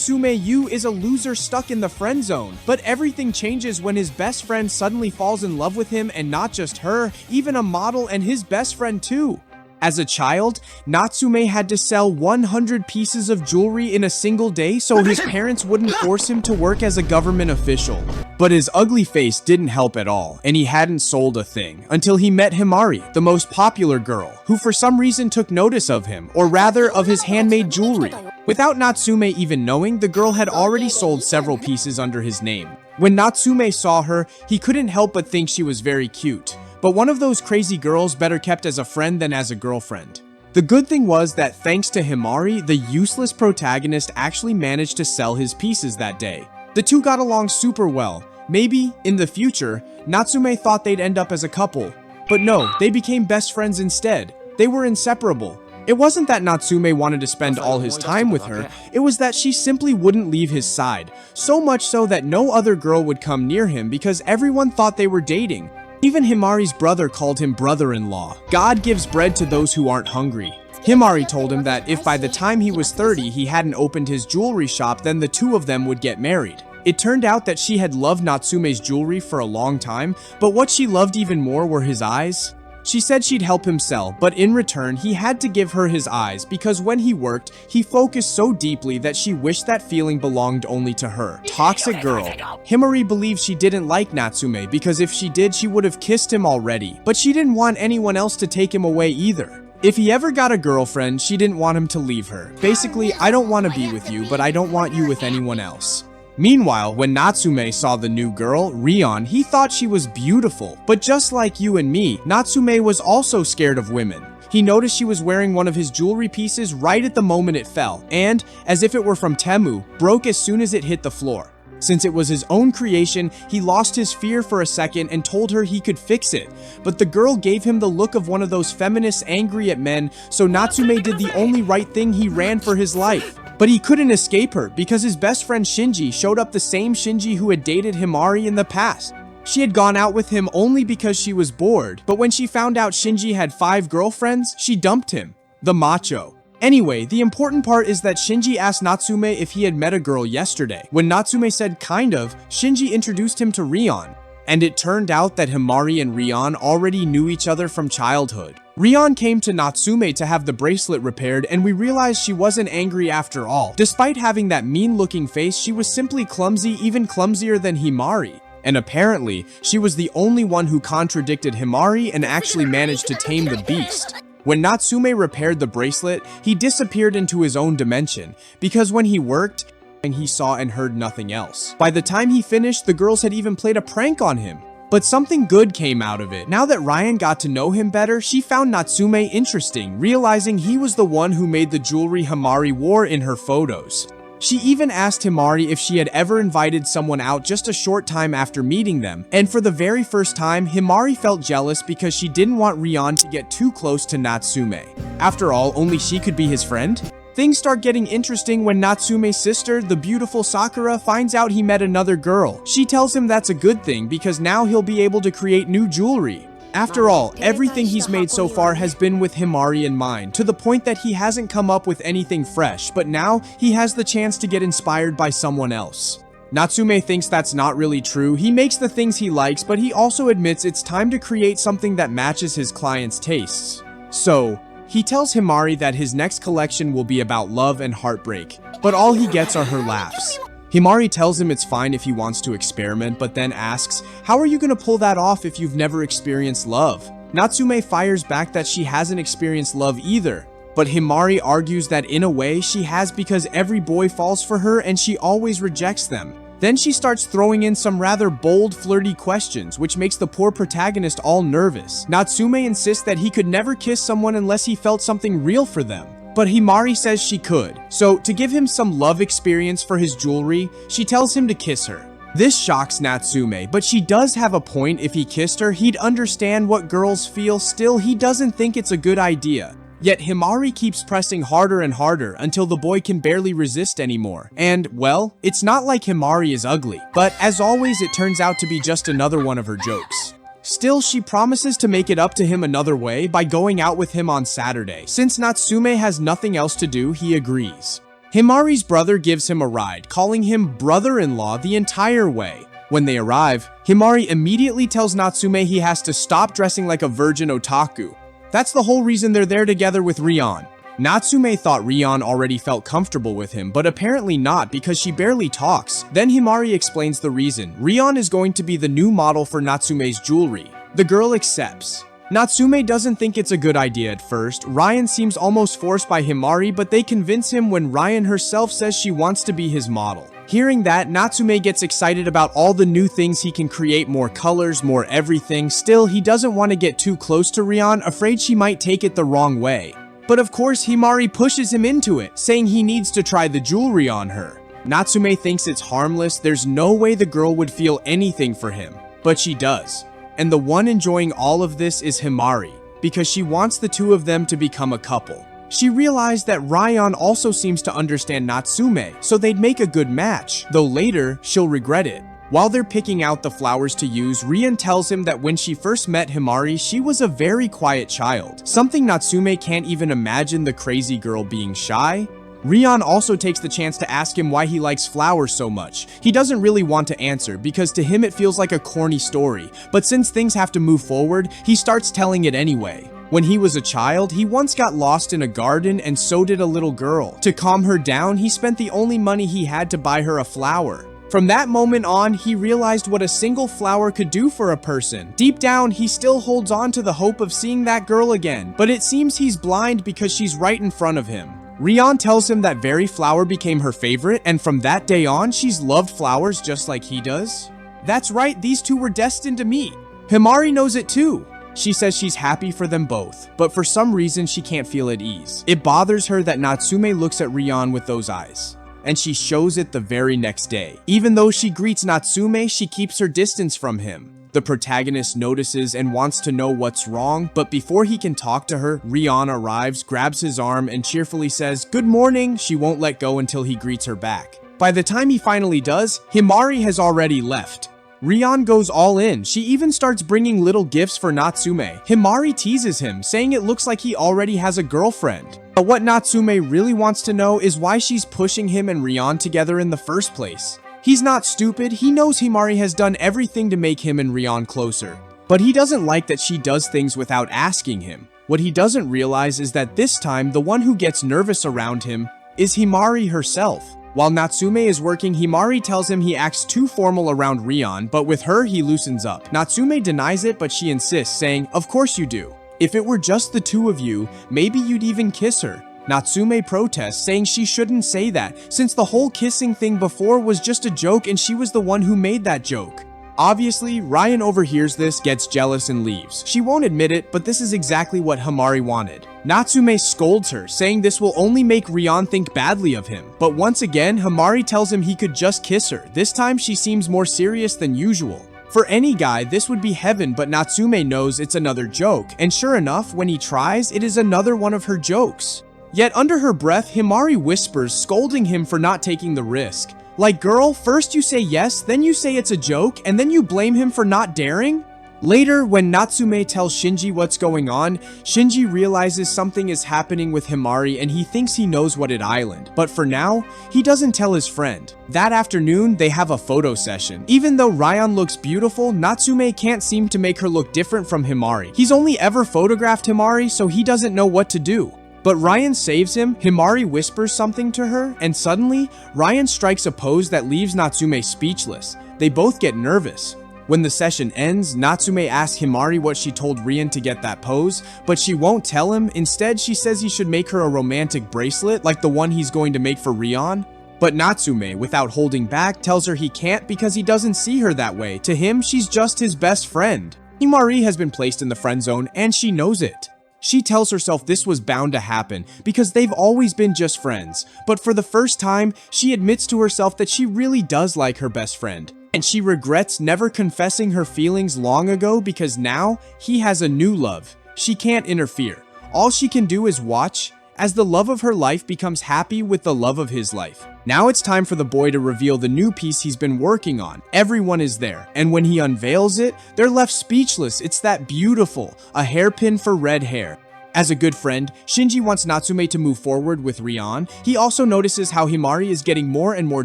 Natsume Yu is a loser stuck in the friend zone. But everything changes when his best friend suddenly falls in love with him, and not just her, even a model and his best friend too. As a child, Natsume had to sell 100 pieces of jewelry in a single day so his parents wouldn't force him to work as a government official. But his ugly face didn't help at all, and he hadn't sold a thing until he met Himari, the most popular girl, who for some reason took notice of him, or rather of his handmade jewelry. Without Natsume even knowing, the girl had already sold several pieces under his name. When Natsume saw her, he couldn't help but think she was very cute. But one of those crazy girls better kept as a friend than as a girlfriend. The good thing was that thanks to Himari, the useless protagonist actually managed to sell his pieces that day. The two got along super well. Maybe, in the future, Natsume thought they'd end up as a couple. But no, they became best friends instead. They were inseparable. It wasn't that Natsume wanted to spend all his time with her, it was that she simply wouldn't leave his side. So much so that no other girl would come near him because everyone thought they were dating. Even Himari's brother called him brother-in-law. God gives bread to those who aren't hungry. Himari told him that if by the time he was 30 he hadn't opened his jewelry shop, then the two of them would get married. It turned out that she had loved Natsume's jewelry for a long time, but what she loved even more were his eyes. She said she'd help him sell, but in return, he had to give her his eyes because when he worked, he focused so deeply that she wished that feeling belonged only to her. Toxic girl. Himari believed she didn't like Natsume because if she did, she would have kissed him already, but she didn't want anyone else to take him away either. If he ever got a girlfriend, she didn't want him to leave her. Basically, I don't want to be with you, but I don't want you with anyone else. Meanwhile, when Natsume saw the new girl, Rion, he thought she was beautiful. But just like you and me, Natsume was also scared of women. He noticed she was wearing one of his jewelry pieces right at the moment it fell, and, as if it were from Temu, broke as soon as it hit the floor. Since it was his own creation, he lost his fear for a second and told her he could fix it. But the girl gave him the look of one of those feminists angry at men, so Natsume did the only right thing: he ran for his life. But he couldn't escape her because his best friend Shinji showed up, the same Shinji who had dated Himari in the past. She had gone out with him only because she was bored, but when she found out Shinji had 5 girlfriends, she dumped him. The macho. Anyway, the important part is that Shinji asked Natsume if he had met a girl yesterday. When Natsume said kind of, Shinji introduced him to Rion. And it turned out that Himari and Rion already knew each other from childhood. Rion came to Natsume to have the bracelet repaired, and we realized she wasn't angry after all. Despite having that mean-looking face, she was simply clumsy, even clumsier than Himari. And apparently, she was the only one who contradicted Himari and actually managed to tame the beast. When Natsume repaired the bracelet, he disappeared into his own dimension, because when he worked, he saw and heard nothing else. By the time he finished, the girls had even played a prank on him. But something good came out of it. Now that Ryan got to know him better, she found Natsume interesting, realizing he was the one who made the jewelry Himari wore in her photos. She even asked Himari if she had ever invited someone out just a short time after meeting them, and for the very first time, Himari felt jealous because she didn't want Rion to get too close to Natsume. After all, only she could be his friend? Things start getting interesting when Natsume's sister, the beautiful Sakura, finds out he met another girl. She tells him that's a good thing because now he'll be able to create new jewelry. After all, everything he's made so far has been with Himari in mind, to the point that he hasn't come up with anything fresh, but now he has the chance to get inspired by someone else. Natsume thinks that's not really true. He makes the things he likes, but he also admits it's time to create something that matches his clients' tastes. So, he tells Himari that his next collection will be about love and heartbreak, but all he gets are her laughs. Himari tells him it's fine if he wants to experiment, but then asks, how are you gonna pull that off if you've never experienced love? Natsume fires back that she hasn't experienced love either, but Himari argues that in a way she has because every boy falls for her and she always rejects them. Then she starts throwing in some rather bold, flirty questions, which makes the poor protagonist all nervous. Natsume insists that he could never kiss someone unless he felt something real for them. But Himari says she could. So, to give him some love experience for his jewelry, she tells him to kiss her. This shocks Natsume, but she does have a point. If he kissed her, he'd understand what girls feel. Still, he doesn't think it's a good idea. Yet Himari keeps pressing harder and harder until the boy can barely resist anymore. And, well, it's not like Himari is ugly, but as always it turns out to be just another one of her jokes. Still, she promises to make it up to him another way by going out with him on Saturday. Since Natsume has nothing else to do, he agrees. Himari's brother gives him a ride, calling him brother-in-law the entire way. When they arrive, Himari immediately tells Natsume he has to stop dressing like a virgin otaku. That's the whole reason they're there together with Rion. Natsume thought Rion already felt comfortable with him, but apparently not because she barely talks. Then Himari explains the reason. Rion is going to be the new model for Natsume's jewelry. The girl accepts. Natsume doesn't think it's a good idea at first. Ryan seems almost forced by Himari, but they convince him when Ryan herself says she wants to be his model. Hearing that, Natsume gets excited about all the new things he can create, more colors, more everything. Still, he doesn't want to get too close to Rion, afraid she might take it the wrong way. But of course, Himari pushes him into it, saying he needs to try the jewelry on her. Natsume thinks it's harmless, there's no way the girl would feel anything for him. But she does. And the one enjoying all of this is Himari, because she wants the two of them to become a couple. She realized that Ryan also seems to understand Natsume, so they'd make a good match, though later, she'll regret it. While they're picking out the flowers to use, Rion tells him that when she first met Himari, she was a very quiet child, something Natsume can't even imagine the crazy girl being shy. Rion also takes the chance to ask him why he likes flowers so much. He doesn't really want to answer, because to him it feels like a corny story, but since things have to move forward, he starts telling it anyway. When he was a child, he once got lost in a garden and so did a little girl. To calm her down, he spent the only money he had to buy her a flower. From that moment on, he realized what a single flower could do for a person. Deep down, he still holds on to the hope of seeing that girl again, but it seems he's blind because she's right in front of him. Rion tells him that very flower became her favorite, and from that day on, she's loved flowers just like he does. That's right, these two were destined to meet. Himari knows it too. She says she's happy for them both, but for some reason she can't feel at ease. It bothers her that Natsume looks at Rion with those eyes, and she shows it the very next day. Even though she greets Natsume, she keeps her distance from him. The protagonist notices and wants to know what's wrong, but before he can talk to her, Rion arrives, grabs his arm, and cheerfully says, "Good morning." She won't let go until he greets her back. By the time he finally does, Himari has already left. Rion goes all in. She even starts bringing little gifts for Natsume. Himari teases him, saying it looks like he already has a girlfriend. But what Natsume really wants to know is why she's pushing him and Rion together in the first place. He's not stupid, he knows Himari has done everything to make him and Rion closer. But he doesn't like that she does things without asking him. What he doesn't realize is that this time, the one who gets nervous around him is Himari herself. While Natsume is working, Himari tells him he acts too formal around Rion, but with her, he loosens up. Natsume denies it, but she insists, saying, "Of course you do. If it were just the two of you, maybe you'd even kiss her." Natsume protests, saying she shouldn't say that, since the whole kissing thing before was just a joke and she was the one who made that joke. Obviously, Ryan overhears this, gets jealous, and leaves. She won't admit it, but this is exactly what Himari wanted. Natsume scolds her, saying this will only make Rion think badly of him. But once again, Himari tells him he could just kiss her. This time, she seems more serious than usual. For any guy, this would be heaven, but Natsume knows it's another joke. And sure enough, when he tries, it is another one of her jokes. Yet under her breath, Himari whispers, scolding him for not taking the risk. Like, girl, first you say yes, then you say it's a joke, and then you blame him for not daring? Later, when Natsume tells Shinji what's going on, Shinji realizes something is happening with Himari and he thinks he knows what island. But for now, he doesn't tell his friend. That afternoon, they have a photo session. Even though Ryan looks beautiful, Natsume can't seem to make her look different from Himari. He's only ever photographed Himari, so he doesn't know what to do. But Ryan saves him, Himari whispers something to her, and suddenly, Ryan strikes a pose that leaves Natsume speechless. They both get nervous. When the session ends, Natsume asks Himari what she told Rion to get that pose, but she won't tell him. Instead, she says he should make her a romantic bracelet like the one he's going to make for Rion. But Natsume, without holding back, tells her he can't because he doesn't see her that way. To him, she's just his best friend. Himari has been placed in the friend zone, and she knows it. She tells herself this was bound to happen because they've always been just friends. But for the first time, she admits to herself that she really does like her best friend. And she regrets never confessing her feelings long ago because now he has a new love. She can't interfere. All she can do is watch as the love of her life becomes happy with the love of his life. Now it's time for the boy to reveal the new piece he's been working on. Everyone is there, and when he unveils it, they're left speechless. It's that beautiful, a hairpin for red hair. As a good friend, Shinji wants Natsume to move forward with Rion. He also notices how Himari is getting more and more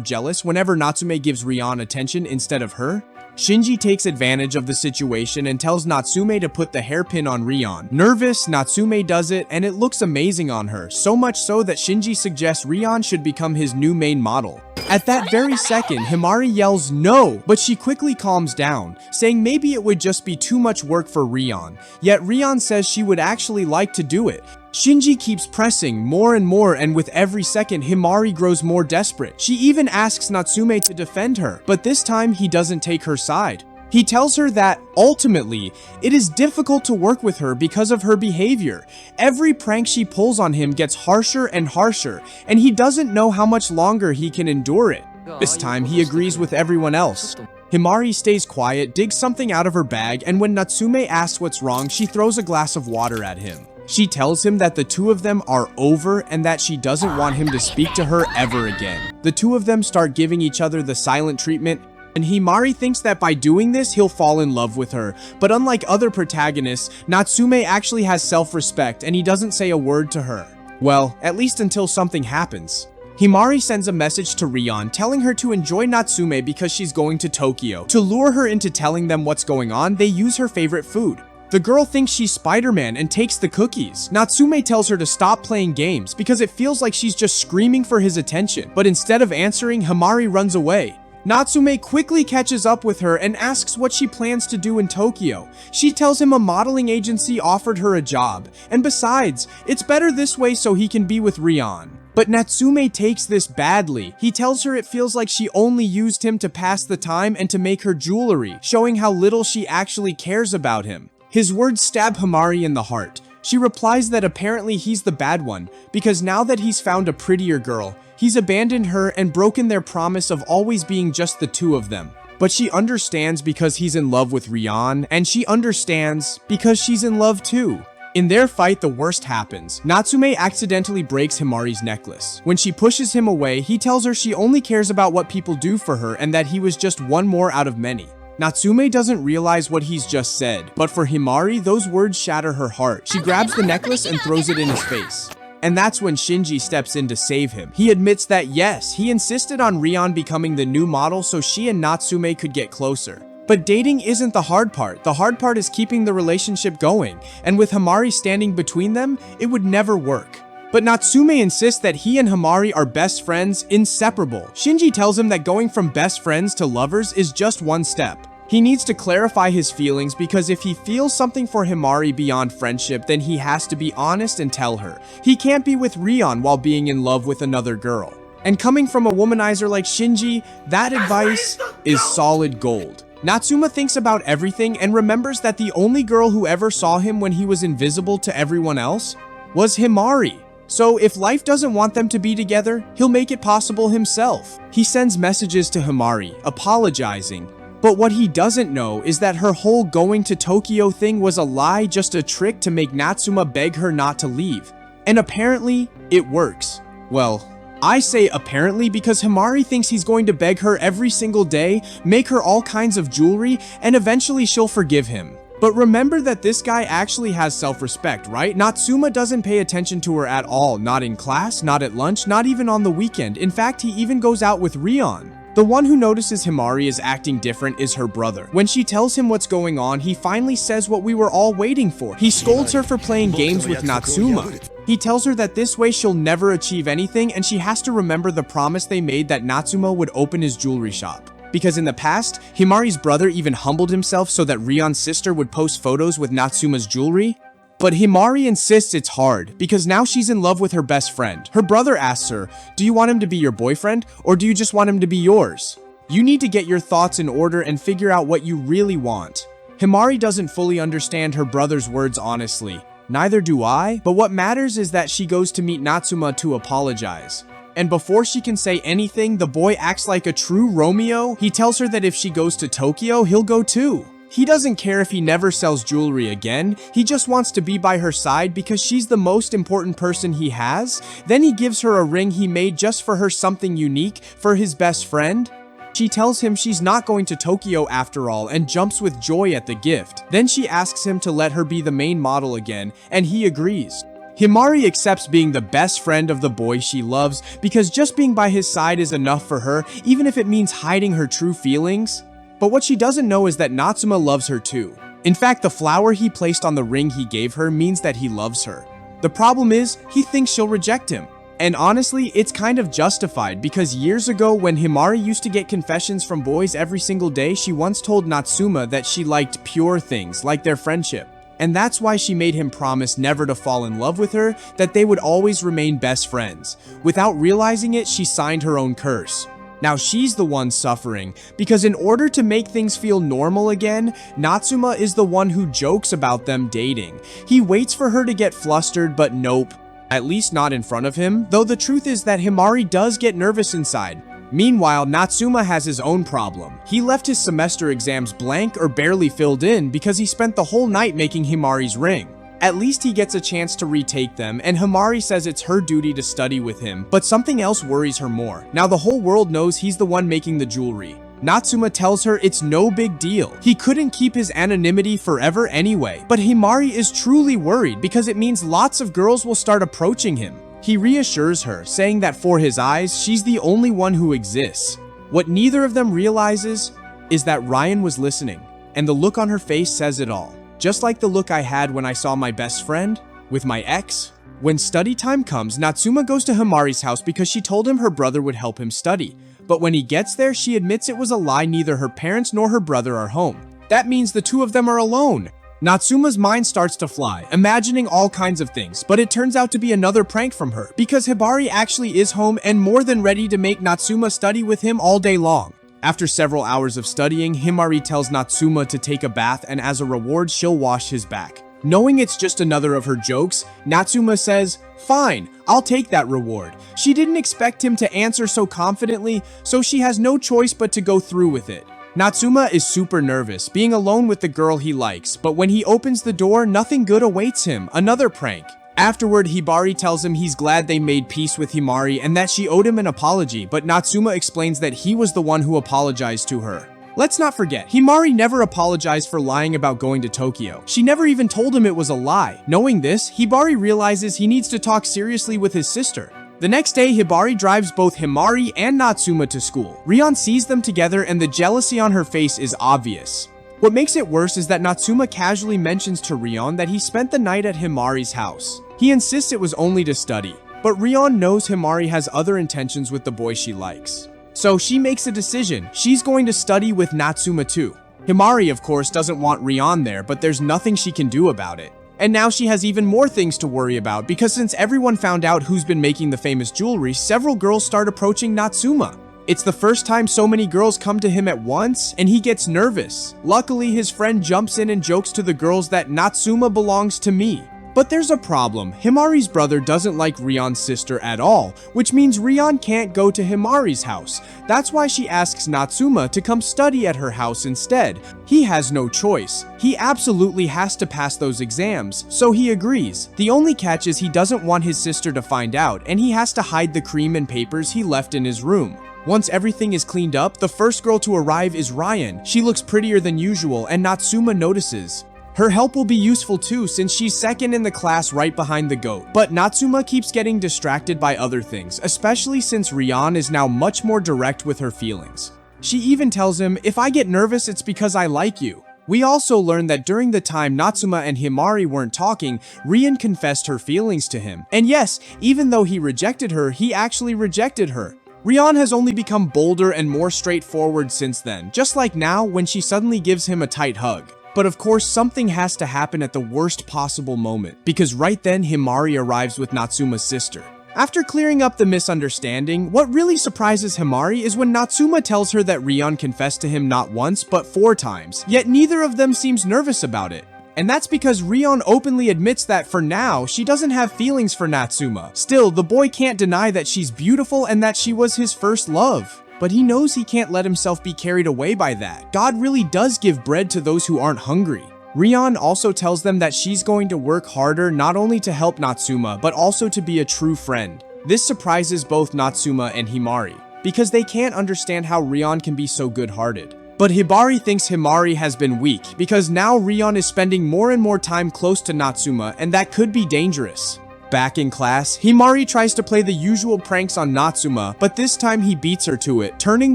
jealous whenever Natsume gives Rion attention instead of her. Shinji takes advantage of the situation and tells Natsume to put the hairpin on Rion. Nervous, Natsume does it, and it looks amazing on her, so much so that Shinji suggests Rion should become his new main model. At that very second, Himari yells no, but she quickly calms down, saying maybe it would just be too much work for Rion. Yet Rion says she would actually like to do it. Shinji keeps pressing more and more, and with every second, Himari grows more desperate. She even asks Natsume to defend her, but this time he doesn't take her side. He tells her that, ultimately, it is difficult to work with her because of her behavior. Every prank she pulls on him gets harsher and harsher, and he doesn't know how much longer he can endure it. This time, he agrees with everyone else. Himari stays quiet, digs something out of her bag, and when Natsume asks what's wrong, she throws a glass of water at him. She tells him that the two of them are over and that she doesn't want him to speak to her ever again. The two of them start giving each other the silent treatment, and Himari thinks that by doing this, he'll fall in love with her. But unlike other protagonists, Natsume actually has self-respect and he doesn't say a word to her. Well, at least until something happens. Himari sends a message to Rion telling her to enjoy Natsume because she's going to Tokyo. To lure her into telling them what's going on, they use her favorite food. The girl thinks she's Spider-Man and takes the cookies. Natsume tells her to stop playing games because it feels like she's just screaming for his attention. But instead of answering, Himari runs away. Natsume quickly catches up with her and asks what she plans to do in Tokyo. She tells him a modeling agency offered her a job, and besides, it's better this way so he can be with Rion. But Natsume takes this badly. He tells her it feels like she only used him to pass the time and to make her jewelry, showing how little she actually cares about him. His words stab Himari in the heart. She replies that apparently he's the bad one, because now that he's found a prettier girl, he's abandoned her and broken their promise of always being just the two of them. But she understands because he's in love with Rion, and she understands because she's in love too. In their fight, the worst happens. Natsume accidentally breaks Himari's necklace. When she pushes him away, he tells her she only cares about what people do for her and that he was just one more out of many. Natsume doesn't realize what he's just said, but for Himari, those words shatter her heart. She grabs the necklace and throws it in his face. And that's when Shinji steps in to save him. He admits that yes, he insisted on Rion becoming the new model so she and Natsume could get closer. But dating isn't the hard part. The hard part is keeping the relationship going, and with Himari standing between them, it would never work. But Natsume insists that he and Himari are best friends, inseparable. Shinji tells him that going from best friends to lovers is just one step. He needs to clarify his feelings because if he feels something for Himari beyond friendship, then he has to be honest and tell her. He can't be with Rion while being in love with another girl. And coming from a womanizer like Shinji, that advice is solid gold. Natsume thinks about everything and remembers that the only girl who ever saw him when he was invisible to everyone else was Himari. So if life doesn't want them to be together, he'll make it possible himself. He sends messages to Himari, apologizing. But what he doesn't know is that her whole going to Tokyo thing was a lie, just a trick to make Natsume beg her not to leave. And apparently, it works. Well, I say apparently because Himari thinks he's going to beg her every single day, make her all kinds of jewelry, and eventually she'll forgive him. But remember that this guy actually has self-respect, right? Natsume doesn't pay attention to her at all, not in class, not at lunch, not even on the weekend. In fact, he even goes out with Rion. The one who notices Himari is acting different is her brother. When she tells him what's going on, he finally says what we were all waiting for. He scolds her for playing games with Natsume. He tells her that this way she'll never achieve anything and she has to remember the promise they made that Natsume would open his jewelry shop. Because in the past, Himari's brother even humbled himself so that Rion's sister would post photos with Natsume's jewelry. But Himari insists it's hard, because now she's in love with her best friend. Her brother asks her, do you want him to be your boyfriend, or do you just want him to be yours? You need to get your thoughts in order and figure out what you really want. Himari doesn't fully understand her brother's words honestly. Neither do I, but what matters is that she goes to meet Natsume to apologize. And before she can say anything, the boy acts like a true Romeo. He tells her that if she goes to Tokyo, he'll go too. He doesn't care if he never sells jewelry again, he just wants to be by her side because she's the most important person he has. Then he gives her a ring he made just for her, something unique, for his best friend. She tells him she's not going to Tokyo after all and jumps with joy at the gift. Then she asks him to let her be the main model again, and he agrees. Himari accepts being the best friend of the boy she loves because just being by his side is enough for her, even if it means hiding her true feelings. But what she doesn't know is that Natsume loves her too. In fact, the flower he placed on the ring he gave her means that he loves her. The problem is, he thinks she'll reject him. And honestly, it's kind of justified because years ago when Himari used to get confessions from boys every single day, she once told Natsume that she liked pure things, like their friendship. And that's why she made him promise never to fall in love with her, that they would always remain best friends. Without realizing it, she signed her own curse. Now she's the one suffering, because in order to make things feel normal again, Natsume is the one who jokes about them dating. He waits for her to get flustered, but nope. At least not in front of him, though the truth is that Himari does get nervous inside. Meanwhile, Natsume has his own problem. He left his semester exams blank or barely filled in because he spent the whole night making Himari's ring. At least he gets a chance to retake them, and Himari says it's her duty to study with him, but something else worries her more. Now the whole world knows he's the one making the jewelry. Natsume tells her it's no big deal. He couldn't keep his anonymity forever anyway, but Himari is truly worried because it means lots of girls will start approaching him. He reassures her, saying that for his eyes, she's the only one who exists. What neither of them realizes is that Ryan was listening, and the look on her face says it all. Just like the look I had when I saw my best friend with my ex. When study time comes, Natsume goes to Himari's house because she told him her brother would help him study. But when he gets there, she admits it was a lie. Neither her parents nor her brother are home. That means the two of them are alone. Natsume's mind starts to fly, imagining all kinds of things, but it turns out to be another prank from her because Hibari actually is home and more than ready to make Natsume study with him all day long. After several hours of studying, Himari tells Natsume to take a bath and as a reward, she'll wash his back. Knowing it's just another of her jokes, Natsume says, "Fine, I'll take that reward." She didn't expect him to answer so confidently, so she has no choice but to go through with it. Natsume is super nervous, being alone with the girl he likes, but when he opens the door, nothing good awaits him, another prank. Afterward, Hibari tells him he's glad they made peace with Himari and that she owed him an apology, but Natsume explains that he was the one who apologized to her. Let's not forget, Himari never apologized for lying about going to Tokyo. She never even told him it was a lie. Knowing this, Hibari realizes he needs to talk seriously with his sister. The next day, Hibari drives both Himari and Natsume to school. Rion sees them together and the jealousy on her face is obvious. What makes it worse is that Natsume casually mentions to Rion that he spent the night at Himari's house. He insists it was only to study, but Rion knows Himari has other intentions with the boy she likes. So she makes a decision. She's going to study with Natsume too. Himari, of course, doesn't want Rion there, but there's nothing she can do about it. And now she has even more things to worry about because since everyone found out who's been making the famous jewelry, several girls start approaching Natsume. It's the first time so many girls come to him at once, and he gets nervous. Luckily, his friend jumps in and jokes to the girls that Natsume belongs to me. But there's a problem. Himari's brother doesn't like Rion's sister at all, which means Rion can't go to Himari's house. That's why she asks Natsume to come study at her house instead. He has no choice. He absolutely has to pass those exams, so he agrees. The only catch is he doesn't want his sister to find out, and he has to hide the cream and papers he left in his room. Once everything is cleaned up, the first girl to arrive is Ryan. She looks prettier than usual, and Natsume notices. Her help will be useful too since she's second in the class right behind the goat. But Natsume keeps getting distracted by other things, especially since Rion is now much more direct with her feelings. She even tells him, "If I get nervous, it's because I like you." We also learn that during the time Natsume and Himari weren't talking, Rion confessed her feelings to him. And yes, even though he rejected her, he actually rejected her. Rion has only become bolder and more straightforward since then, just like now when she suddenly gives him a tight hug. But of course, something has to happen at the worst possible moment, because right then Himari arrives with Natsume's sister. After clearing up the misunderstanding, what really surprises Himari is when Natsume tells her that Rion confessed to him not once, but 4 times, yet neither of them seems nervous about it. And that's because Rion openly admits that for now, she doesn't have feelings for Natsume. Still, the boy can't deny that she's beautiful and that she was his first love. But he knows he can't let himself be carried away by that. God really does give bread to those who aren't hungry. Rion also tells them that she's going to work harder not only to help Natsume, but also to be a true friend. This surprises both Natsume and Himari, because they can't understand how Rion can be so good-hearted. But Hibari thinks Himari has been weak because now Rion is spending more and more time close to Natsume, and that could be dangerous. Back in class, Himari tries to play the usual pranks on Natsume, but this time he beats her to it, turning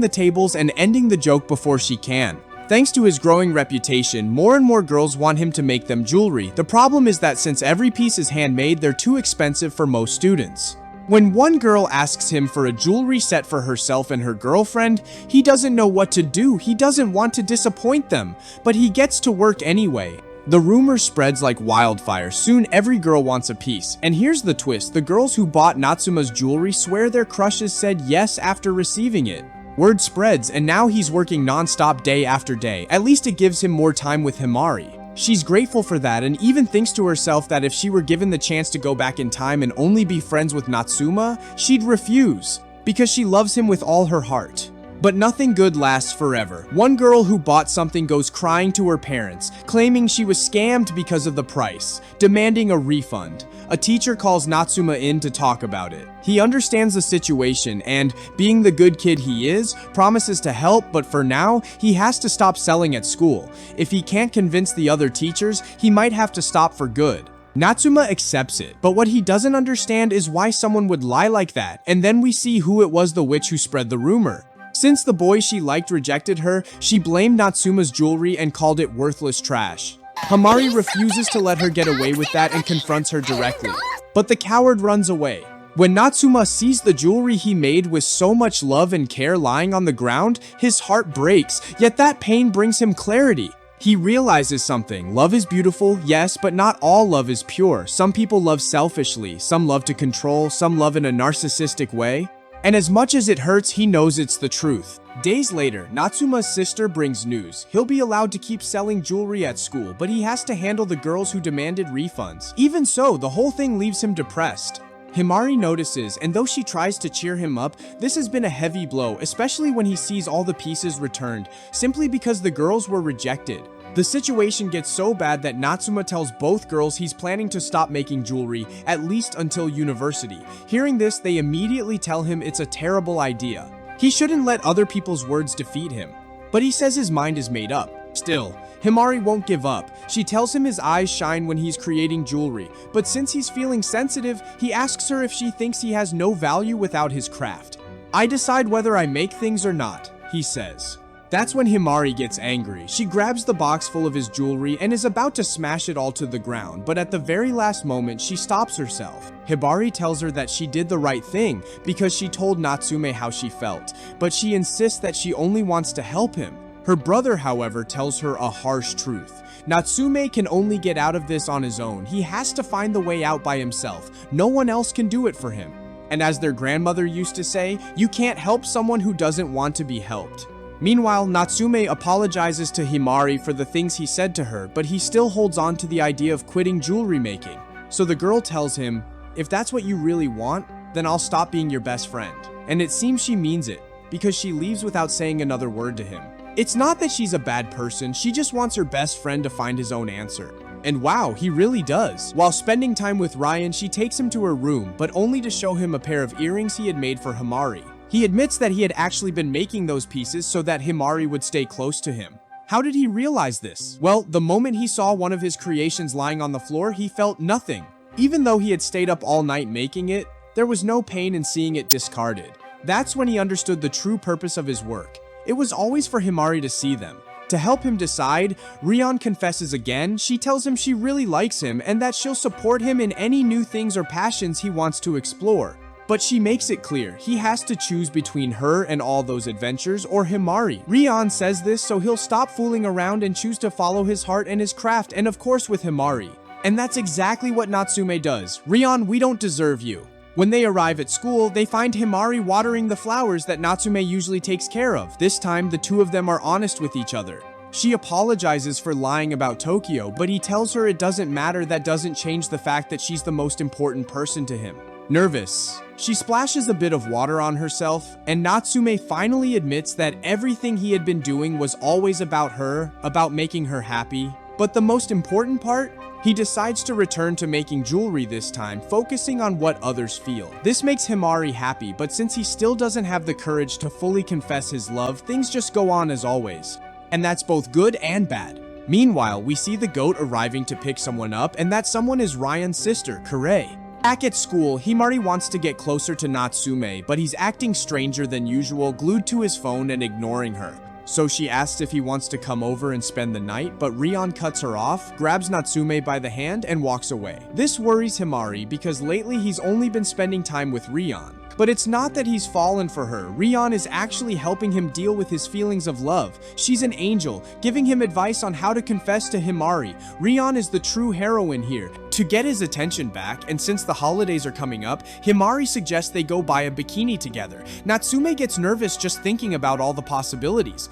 the tables and ending the joke before she can. Thanks to his growing reputation, more and more girls want him to make them jewelry. The problem is that since every piece is handmade, they're too expensive for most students. When one girl asks him for a jewelry set for herself and her girlfriend, he doesn't know what to do. He doesn't want to disappoint them, but he gets to work anyway. The rumor spreads like wildfire. Soon every girl wants a piece. And here's the twist. The girls who bought Natsume's jewelry swear their crushes said yes after receiving it. Word spreads, and now he's working non-stop day after day. At least it gives him more time with Himari. She's grateful for that and even thinks to herself that if she were given the chance to go back in time and only be friends with Natsume, she'd refuse, because she loves him with all her heart. But nothing good lasts forever. One girl who bought something goes crying to her parents, claiming she was scammed because of the price, demanding a refund. A teacher calls Natsume in to talk about it. He understands the situation and, being the good kid he is, promises to help, but for now, he has to stop selling at school. If he can't convince the other teachers, he might have to stop for good. Natsume accepts it, but what he doesn't understand is why someone would lie like that, and then we see who it was, the witch who spread the rumor. Since the boy she liked rejected her, she blamed Natsume's jewelry and called it worthless trash. Himari refuses to let her get away with that and confronts her directly, but the coward runs away. When Natsume sees the jewelry he made with so much love and care lying on the ground, his heart breaks, yet that pain brings him clarity. He realizes something. Love is beautiful, yes, but not all love is pure. Some people love selfishly, some love to control, some love in a narcissistic way. And as much as it hurts, he knows it's the truth. Days later, Natsume's sister brings news. He'll be allowed to keep selling jewelry at school, but he has to handle the girls who demanded refunds. Even so, the whole thing leaves him depressed. Himari notices, and though she tries to cheer him up, this has been a heavy blow, especially when he sees all the pieces returned, simply because the girls were rejected. The situation gets so bad that Natsume tells both girls he's planning to stop making jewelry, at least until university. Hearing this, they immediately tell him it's a terrible idea. He shouldn't let other people's words defeat him. But he says his mind is made up. Still, Himari won't give up. She tells him his eyes shine when he's creating jewelry, but since he's feeling sensitive, he asks her if she thinks he has no value without his craft. "I decide whether I make things or not," he says. That's when Himari gets angry. She grabs the box full of his jewelry and is about to smash it all to the ground, but at the very last moment, she stops herself. Hibari tells her that she did the right thing because she told Natsume how she felt, but she insists that she only wants to help him. Her brother, however, tells her a harsh truth. Natsume can only get out of this on his own. He has to find the way out by himself. No one else can do it for him. And as their grandmother used to say, you can't help someone who doesn't want to be helped. Meanwhile, Natsume apologizes to Himari for the things he said to her, but he still holds on to the idea of quitting jewelry making. So the girl tells him, "If that's what you really want, then I'll stop being your best friend." And it seems she means it, because she leaves without saying another word to him. It's not that she's a bad person, she just wants her best friend to find his own answer. And wow, he really does. While spending time with Ryan, she takes him to her room, but only to show him a pair of earrings he had made for Himari. He admits that he had actually been making those pieces so that Himari would stay close to him. How did he realize this? Well, the moment he saw one of his creations lying on the floor, he felt nothing. Even though he had stayed up all night making it, there was no pain in seeing it discarded. That's when he understood the true purpose of his work. It was always for Himari to see them. To help him decide, Rion confesses again. She tells him she really likes him and that she'll support him in any new things or passions he wants to explore. But she makes it clear he has to choose between her and all those adventures or Himari. Rion says this so he'll stop fooling around and choose to follow his heart and his craft, and of course with Himari. And that's exactly what Natsume does. "Rion, we don't deserve you." When they arrive at school, they find Himari watering the flowers that Natsume usually takes care of. This time, the two of them are honest with each other. She apologizes for lying about Tokyo, but he tells her it doesn't matter. That doesn't change the fact that she's the most important person to him. Nervous, she splashes a bit of water on herself, and Natsume finally admits that everything he had been doing was always about her, about making her happy. But the most important part? He decides to return to making jewelry this time, focusing on what others feel. This makes Himari happy, but since he still doesn't have the courage to fully confess his love, things just go on as always. And that's both good and bad. Meanwhile, we see the goat arriving to pick someone up, and that someone is Ryan's sister, Kurei. Back at school, Himari wants to get closer to Natsume, but he's acting stranger than usual, glued to his phone and ignoring her. So she asks if he wants to come over and spend the night, but Rion cuts her off, grabs Natsume by the hand, and walks away. This worries Himari because lately he's only been spending time with Rion. But it's not that he's fallen for her. Rion is actually helping him deal with his feelings of love. She's an angel, giving him advice on how to confess to Himari. Rion is the true heroine here. To get his attention back, and since the holidays are coming up, Himari suggests they go buy a bikini together. Natsume gets nervous just thinking about all the possibilities.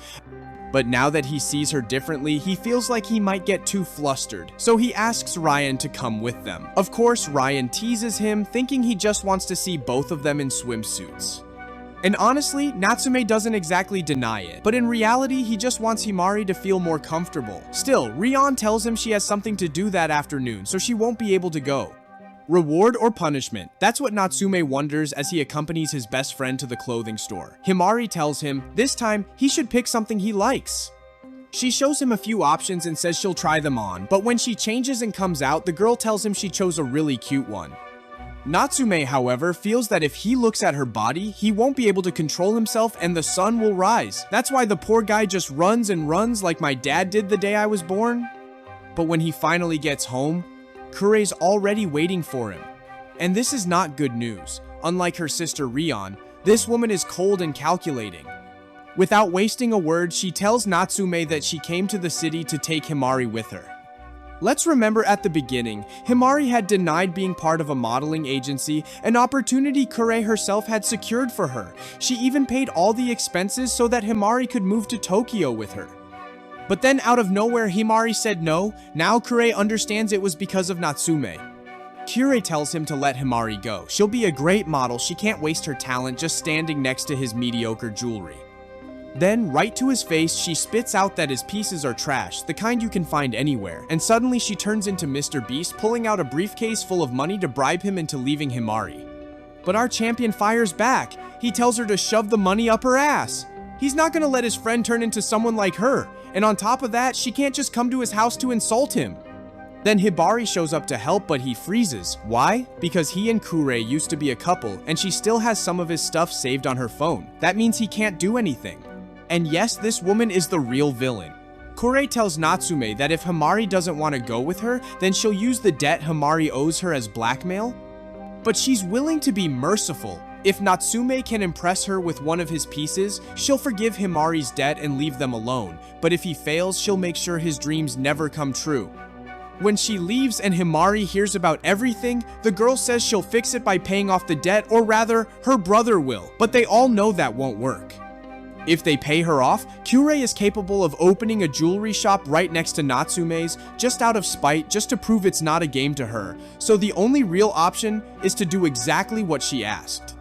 But now that he sees her differently, he feels like he might get too flustered, so he asks Ryan to come with them. Of course, Ryan teases him, thinking he just wants to see both of them in swimsuits. And honestly, Natsume doesn't exactly deny it, but in reality, he just wants Himari to feel more comfortable. Still, Rion tells him she has something to do that afternoon, so she won't be able to go. Reward or punishment? That's what Natsume wonders as he accompanies his best friend to the clothing store. Himari tells him this time he should pick something he likes. She shows him a few options and says she'll try them on, but when she changes and comes out, the girl tells him she chose a really cute one. Natsume, however, feels that if he looks at her body, he won't be able to control himself and the sun will rise. That's why the poor guy just runs and runs like my dad did the day I was born. But when he finally gets home, Kurei's already waiting for him. And this is not good news. Unlike her sister Rion, this woman is cold and calculating. Without wasting a word, she tells Natsume that she came to the city to take Himari with her. Let's remember at the beginning, Himari had denied being part of a modeling agency, an opportunity Kurei herself had secured for her. She even paid all the expenses so that Himari could move to Tokyo with her. But then out of nowhere, Himari said no. Now Kurei understands it was because of Natsume. Kurei tells him to let Himari go. She'll be a great model, she can't waste her talent just standing next to his mediocre jewelry. Then, right to his face, she spits out that his pieces are trash, the kind you can find anywhere, and suddenly she turns into Mr. Beast, pulling out a briefcase full of money to bribe him into leaving Himari. But our champion fires back. He tells her to shove the money up her ass. He's not gonna let his friend turn into someone like her. And on top of that, she can't just come to his house to insult him. Then Hibari shows up to help, but he freezes. Why? Because he and Kurei used to be a couple, and she still has some of his stuff saved on her phone. That means he can't do anything. And yes, this woman is the real villain. Kurei tells Natsume that if Himari doesn't want to go with her, then she'll use the debt Himari owes her as blackmail. But she's willing to be merciful. If Natsume can impress her with one of his pieces, she'll forgive Himari's debt and leave them alone. But if he fails, she'll make sure his dreams never come true. When she leaves and Himari hears about everything, the girl says she'll fix it by paying off the debt, or rather, her brother will. But they all know that won't work. If they pay her off, Kurei is capable of opening a jewelry shop right next to Natsume's, just out of spite, just to prove it's not a game to her. So the only real option is to do exactly what she asked.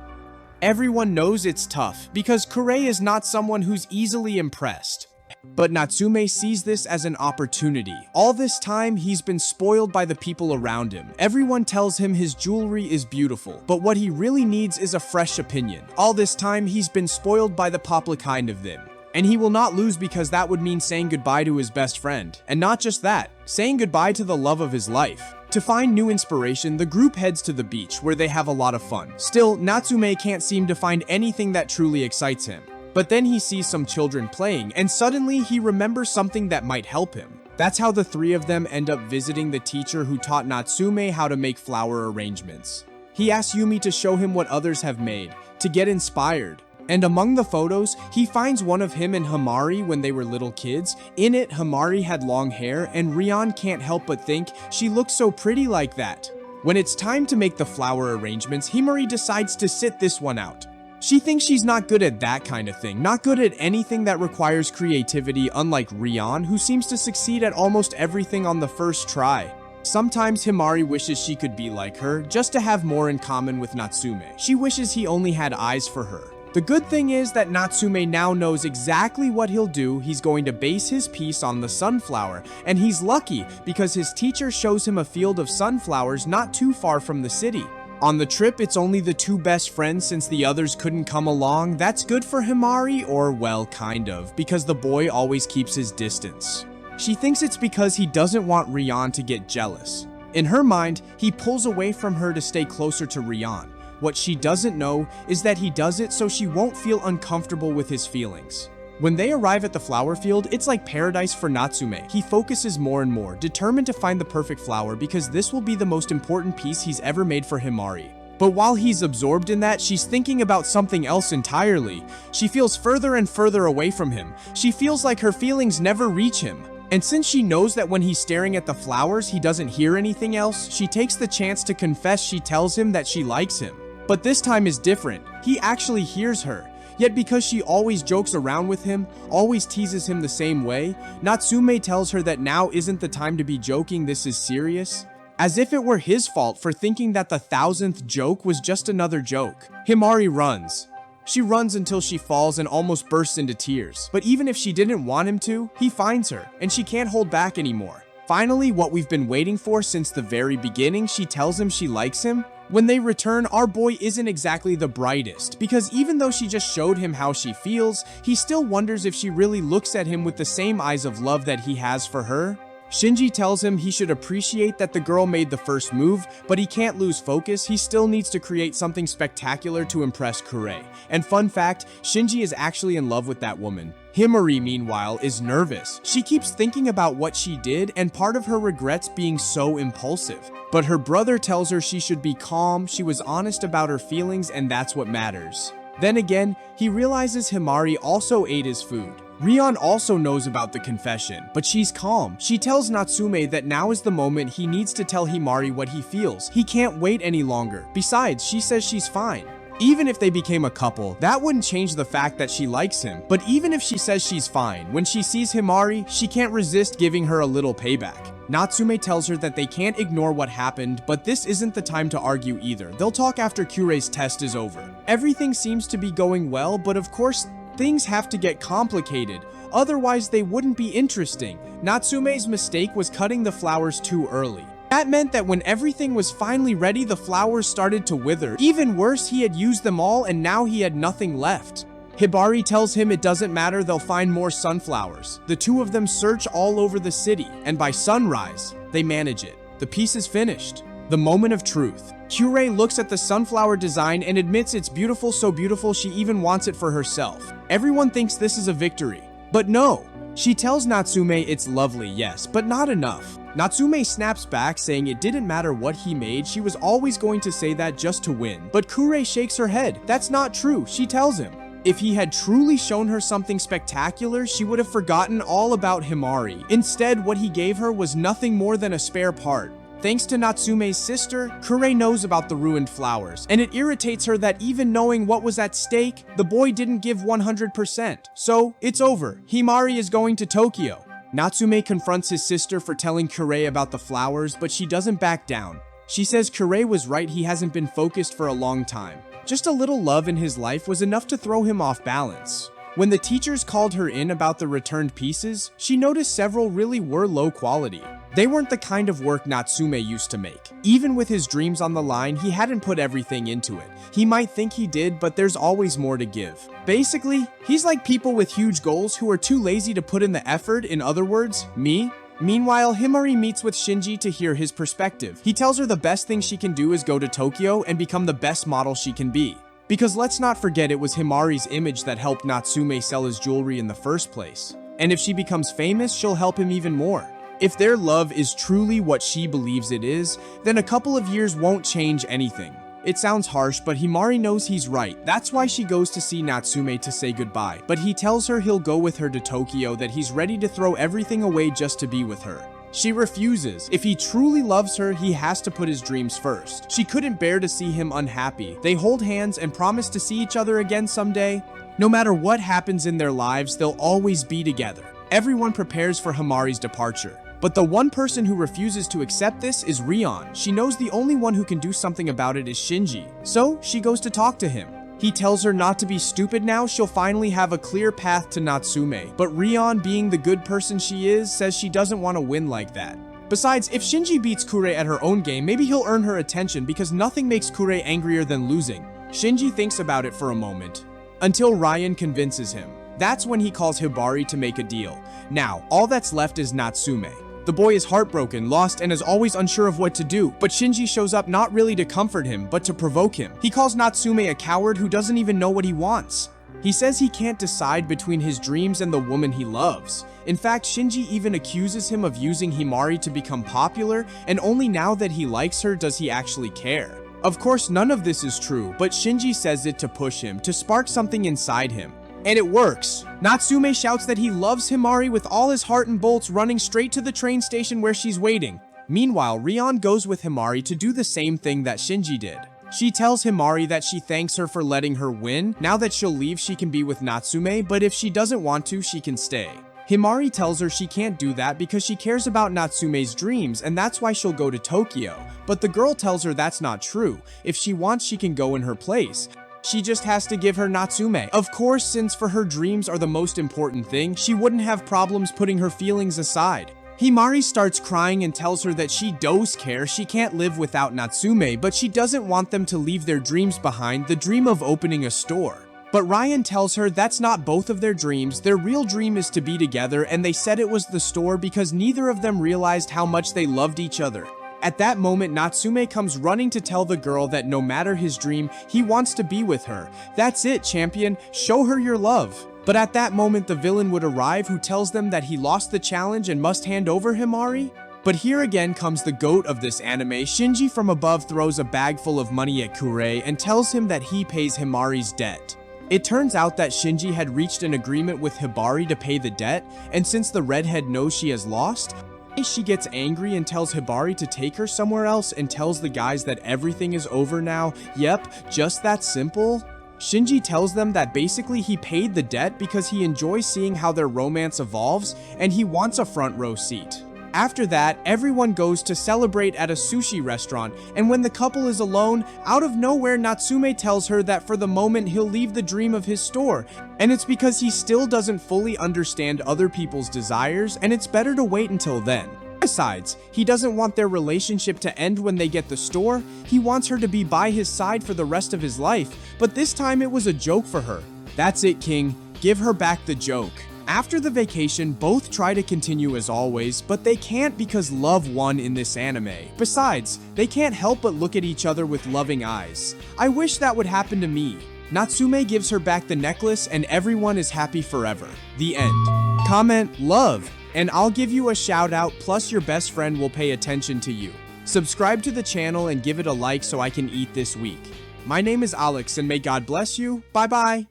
Everyone knows it's tough, because Kurei is not someone who's easily impressed. But Natsume sees this as an opportunity. All this time, he's been spoiled by the people around him. Everyone tells him his jewelry is beautiful, but what he really needs is a fresh opinion. All this time, he's been spoiled by the popular kind of them. And he will not lose because that would mean saying goodbye to his best friend. And not just that, saying goodbye to the love of his life. To find new inspiration, the group heads to the beach, where they have a lot of fun. Still, Natsume can't seem to find anything that truly excites him. But then he sees some children playing, and suddenly he remembers something that might help him. That's how the three of them end up visiting the teacher who taught Natsume how to make flower arrangements. He asks Yumi to show him what others have made, to get inspired. And among the photos, he finds one of him and Himari when they were little kids. In it, Himari had long hair, and Rion can't help but think she looks so pretty like that. When it's time to make the flower arrangements, Himari decides to sit this one out. She thinks she's not good at that kind of thing, not good at anything that requires creativity, unlike Rion, who seems to succeed at almost everything on the first try. Sometimes Himari wishes she could be like her, just to have more in common with Natsume. She wishes he only had eyes for her. The good thing is that Natsume now knows exactly what he'll do. He's going to base his piece on the sunflower, and he's lucky because his teacher shows him a field of sunflowers not too far from the city. On the trip, it's only the two best friends since the others couldn't come along. That's good for Himari, or well, kind of, because the boy always keeps his distance. She thinks it's because he doesn't want Rion to get jealous. In her mind, he pulls away from her to stay closer to Rion. What she doesn't know is that he does it so she won't feel uncomfortable with his feelings. When they arrive at the flower field, it's like paradise for Natsume. He focuses more and more, determined to find the perfect flower because this will be the most important piece he's ever made for Himari. But while he's absorbed in that, she's thinking about something else entirely. She feels further and further away from him. She feels like her feelings never reach him. And since she knows that when he's staring at the flowers, he doesn't hear anything else, she takes the chance to confess. She tells him that she likes him. But this time is different. He actually hears her. Yet because she always jokes around with him, always teases him the same way, Natsume tells her that now isn't the time to be joking, this is serious. As if it were his fault for thinking that the 1000th joke was just another joke. Himari runs. She runs until she falls and almost bursts into tears. But even if she didn't want him to, he finds her, and she can't hold back anymore. Finally, what we've been waiting for since the very beginning, she tells him she likes him. When they return, our boy isn't exactly the brightest, because even though she just showed him how she feels, he still wonders if she really looks at him with the same eyes of love that he has for her. Shinji tells him he should appreciate that the girl made the first move, but he can't lose focus. He still needs to create something spectacular to impress Kure. And fun fact, Shinji is actually in love with that woman. Himari, meanwhile, is nervous. She keeps thinking about what she did, and part of her regrets being so impulsive. But her brother tells her she should be calm, she was honest about her feelings, and that's what matters. Then again, he realizes Himari also ate his food. Rion also knows about the confession, but she's calm. She tells Natsume that now is the moment he needs to tell Himari what he feels. He can't wait any longer. Besides, she says she's fine. Even if they became a couple, that wouldn't change the fact that she likes him. But even if she says she's fine, when she sees Himari, she can't resist giving her a little payback. Natsume tells her that they can't ignore what happened, but this isn't the time to argue either. They'll talk after Kurei's test is over. Everything seems to be going well, but of course, things have to get complicated. Otherwise, they wouldn't be interesting. Natsume's mistake was cutting the flowers too early. That meant that when everything was finally ready, the flowers started to wither. Even worse, he had used them all and now he had nothing left. Hibari tells him it doesn't matter, they'll find more sunflowers. The two of them search all over the city, and by sunrise, they manage it. The piece is finished. The moment of truth. Kure looks at the sunflower design and admits it's beautiful, so beautiful she even wants it for herself. Everyone thinks this is a victory. But no. She tells Natsume it's lovely, yes, but not enough. Natsume snaps back, saying it didn't matter what he made, she was always going to say that just to win. But Kure shakes her head. That's not true, she tells him. If he had truly shown her something spectacular, she would have forgotten all about Himari. Instead, what he gave her was nothing more than a spare part. Thanks to Natsume's sister, Kure knows about the ruined flowers, and it irritates her that even knowing what was at stake, the boy didn't give 100%. So, it's over. Himari is going to Tokyo. Natsume confronts his sister for telling Kure about the flowers, but she doesn't back down. She says Kure was right, he hasn't been focused for a long time. Just a little love in his life was enough to throw him off balance. When the teachers called her in about the returned pieces, she noticed several really were low quality. They weren't the kind of work Natsume used to make. Even with his dreams on the line, he hadn't put everything into it. He might think he did, but there's always more to give. Basically, he's like people with huge goals who are too lazy to put in the effort, in other words, me. Meanwhile, Himari meets with Shinji to hear his perspective. He tells her the best thing she can do is go to Tokyo and become the best model she can be. Because let's not forget it was Himari's image that helped Natsume sell his jewelry in the first place. And if she becomes famous, she'll help him even more. If their love is truly what she believes it is, then a couple of years won't change anything. It sounds harsh, but Himari knows he's right. That's why she goes to see Natsume to say goodbye. But he tells her he'll go with her to Tokyo, that he's ready to throw everything away just to be with her. She refuses. If he truly loves her, he has to put his dreams first. She couldn't bear to see him unhappy. They hold hands and promise to see each other again someday. No matter what happens in their lives, they'll always be together. Everyone prepares for Himari's departure. But the one person who refuses to accept this is Rion. She knows the only one who can do something about it is Shinji. So she goes to talk to him. He tells her not to be stupid now, she'll finally have a clear path to Natsume. But Rion, being the good person she is, says she doesn't want to win like that. Besides, if Shinji beats Kure at her own game, maybe he'll earn her attention because nothing makes Kure angrier than losing. Shinji thinks about it for a moment, until Ryan convinces him. That's when he calls Hibari to make a deal. Now, all that's left is Natsume. The boy is heartbroken, lost, and is always unsure of what to do, but Shinji shows up not really to comfort him, but to provoke him. He calls Natsume a coward who doesn't even know what he wants. He says he can't decide between his dreams and the woman he loves. In fact, Shinji even accuses him of using Himari to become popular, and only now that he likes her does he actually care. Of course, none of this is true, but Shinji says it to push him, to spark something inside him. And it works. Natsume shouts that he loves Himari with all his heart and bolts, running straight to the train station where she's waiting. Meanwhile, Rion goes with Himari to do the same thing that Shinji did. She tells Himari that she thanks her for letting her win. Now that she'll leave, she can be with Natsume, but if she doesn't want to, she can stay. Himari tells her she can't do that because she cares about Natsume's dreams, and that's why she'll go to Tokyo. But the girl tells her that's not true. If she wants, she can go in her place. She just has to give her Natsume. Of course, since for her dreams are the most important thing, she wouldn't have problems putting her feelings aside. Himari starts crying and tells her that she does care, she can't live without Natsume, but she doesn't want them to leave their dreams behind, the dream of opening a store. But Ryan tells her that's not both of their dreams, their real dream is to be together, and they said it was the store because neither of them realized how much they loved each other. At that moment, Natsume comes running to tell the girl that no matter his dream, he wants to be with her. That's it, champion, show her your love. But at that moment, the villain would arrive who tells them that he lost the challenge and must hand over Himari. But here again comes the goat of this anime. Shinji from above throws a bag full of money at Kure and tells him that he pays Himari's debt. It turns out that Shinji had reached an agreement with Hibari to pay the debt, and since the redhead knows she has lost, she gets angry and tells Hibari to take her somewhere else and tells the guys that everything is over now. Yep, just that simple. Shinji tells them that basically he paid the debt because he enjoys seeing how their romance evolves and he wants a front row seat. After that, everyone goes to celebrate at a sushi restaurant, and when the couple is alone, out of nowhere Natsume tells her that for the moment he'll leave the dream of his store, and it's because he still doesn't fully understand other people's desires, and it's better to wait until then. Besides, he doesn't want their relationship to end when they get the store, he wants her to be by his side for the rest of his life, but this time it was a joke for her. That's it, King, give her back the joke. After the vacation, both try to continue as always, but they can't because love won in this anime. Besides, they can't help but look at each other with loving eyes. I wish that would happen to me. Natsume gives her back the necklace and everyone is happy forever. The end. Comment love and I'll give you a shout out, plus your best friend will pay attention to you. Subscribe to the channel and give it a like so I can eat this week. My name is Alex and may God bless you. Bye bye.